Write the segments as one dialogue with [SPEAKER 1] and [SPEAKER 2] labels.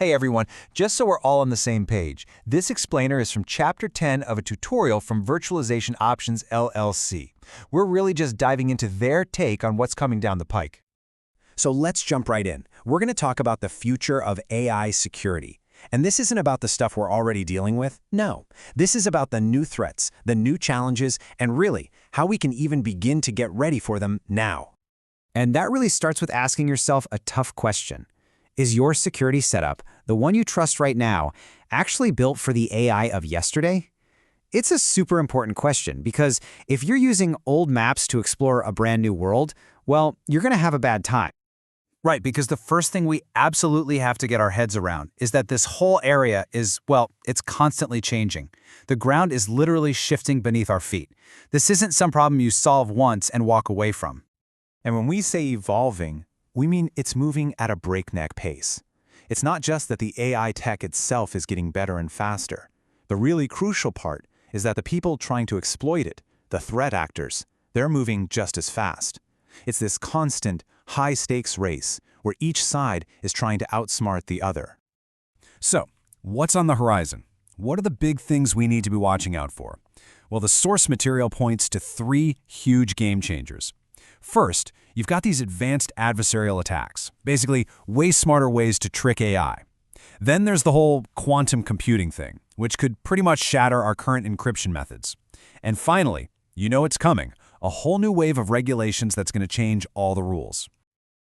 [SPEAKER 1] Hey everyone, just so we're all on the same page, this explainer is from Chapter 10 of a tutorial from Virtualization Options LLC. We're really just diving into their take on what's coming down the pike.
[SPEAKER 2] So let's jump right in. We're going to talk about the future of AI security. And this isn't about the stuff we're already dealing with. No, this is about the new threats, the new challenges, and really, how we can even begin to get ready for them now.
[SPEAKER 3] And that really starts with asking yourself a tough question. Is your security setup, the one you trust right now, actually built for the AI of yesterday? It's a super important question because if you're using old maps to explore a brand new world, well, you're going to have a bad time.
[SPEAKER 4] Right, because the first thing we absolutely have to get our heads around is that this whole area is, well, it's constantly changing. The ground is literally shifting beneath our feet. This isn't some problem you solve once and walk away from.
[SPEAKER 5] And when we say evolving, we mean it's moving at a breakneck pace. It's not just that the AI tech itself is getting better and faster. The really crucial part is that the people trying to exploit it, the threat actors, they're moving just as fast. It's this constant, high-stakes race where each side is trying to outsmart the other.
[SPEAKER 6] So, what's on the horizon? What are the big things we need to be watching out for? Well, the source material points to three huge game changers. First, you've got these advanced adversarial attacks, basically way smarter ways to trick AI. Then there's the whole quantum computing thing, which could pretty much shatter our current encryption methods. And finally, you know it's coming, a whole new wave of regulations that's going to change all the rules.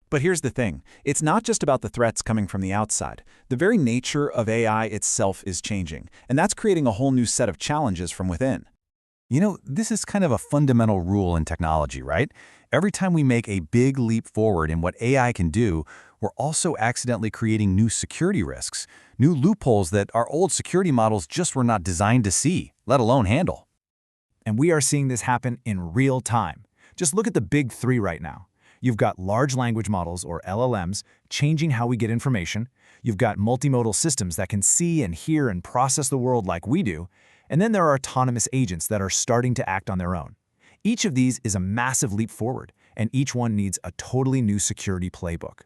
[SPEAKER 5] But here's the thing, it's not just about the threats coming from the outside. The very nature of AI itself is changing, and that's creating a whole new set of challenges from within.
[SPEAKER 6] You know, this is kind of a fundamental rule in technology, right? Every time we make a big leap forward in what AI can do, we're also accidentally creating new security risks, new loopholes that our old security models just were not designed to see, let alone handle.
[SPEAKER 4] And we are seeing this happen in real time. Just look at the big three right now. You've got large language models, or LLMs, changing how we get information. You've got multimodal systems that can see and hear and process the world like we do. And then there are autonomous agents that are starting to act on their own. Each of these is a massive leap forward, and each one needs a totally new security playbook.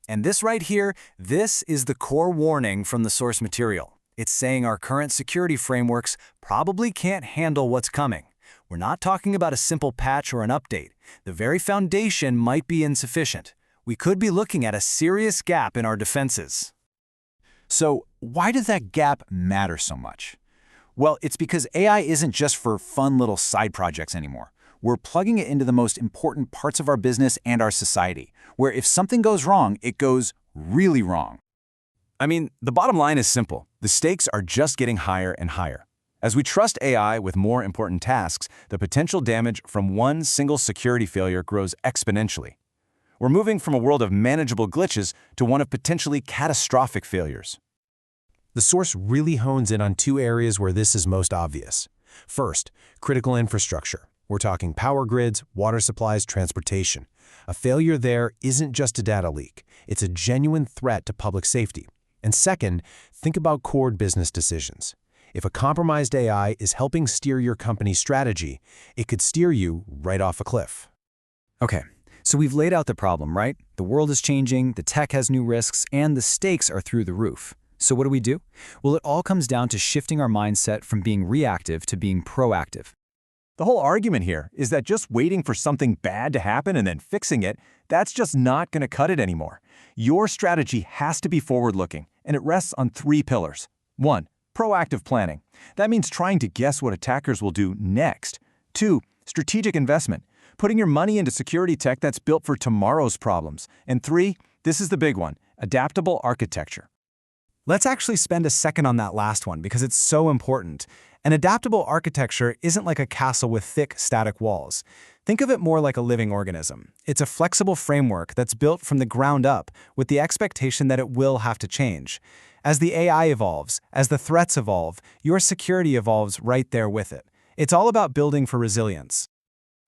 [SPEAKER 3] And this right here, this is the core warning from the source material. It's saying our current security frameworks probably can't handle what's coming. We're not talking about a simple patch or an update. The very foundation might be insufficient. We could be looking at a serious gap in our defenses.
[SPEAKER 6] So, why does that gap matter so much? Well, it's because AI isn't just for fun little side projects anymore. We're plugging it into the most important parts of our business and our society, where if something goes wrong, it goes really wrong. I mean, the bottom line is simple. The stakes are just getting higher and higher. As we trust AI with more important tasks, the potential damage from one single security failure grows exponentially. We're moving from a world of manageable glitches to one of potentially catastrophic failures.
[SPEAKER 2] The source really hones in on two areas where this is most obvious. First, critical infrastructure. We're talking power grids, water supplies, transportation. A failure there isn't just a data leak. It's a genuine threat to public safety. And second, think about core business decisions. If a compromised AI is helping steer your company's strategy, it could steer you right off a cliff.
[SPEAKER 3] Okay, so we've laid out the problem, right? The world is changing, the tech has new risks, and the stakes are through the roof. So what do? Well, it all comes down to shifting our mindset from being reactive to being proactive.
[SPEAKER 5] The whole argument here is that just waiting for something bad to happen and then fixing it, that's just not going to cut it anymore. Your strategy has to be forward-looking, and it rests on three pillars. 1. Proactive planning. That means trying to guess what attackers will do next. 2. Strategic investment. Putting your money into security tech that's built for tomorrow's problems. And 3. This is the big one. Adaptable architecture.
[SPEAKER 4] Let's actually spend a second on that last one because it's so important. An adaptable architecture isn't like a castle with thick, static walls. Think of it more like a living organism. It's a flexible framework that's built from the ground up with the expectation that it will have to change. As the AI evolves, as the threats evolve, your security evolves right there with it. It's all about building for resilience.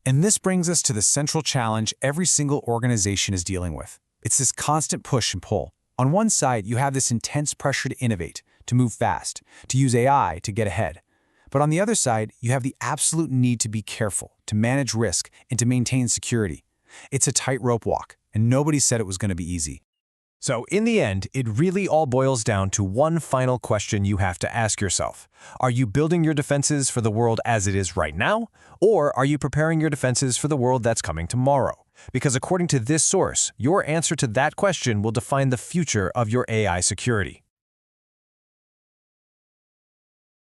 [SPEAKER 4] And this brings us to the central challenge every single organization is dealing with. It's this constant push and pull. On one side, you have this intense pressure to innovate, to move fast, to use AI to get ahead. But on the other side, you have the absolute need to be careful, to manage risk, and to maintain security. It's a tightrope walk, and nobody said it was going to be easy.
[SPEAKER 2] So in the end, it really all boils down to one final question you have to ask yourself. Are you building your defenses for the world as it is right now, or are you preparing your defenses for the world that's coming tomorrow? Because according to this source, your answer to that question will define the future of your AI security.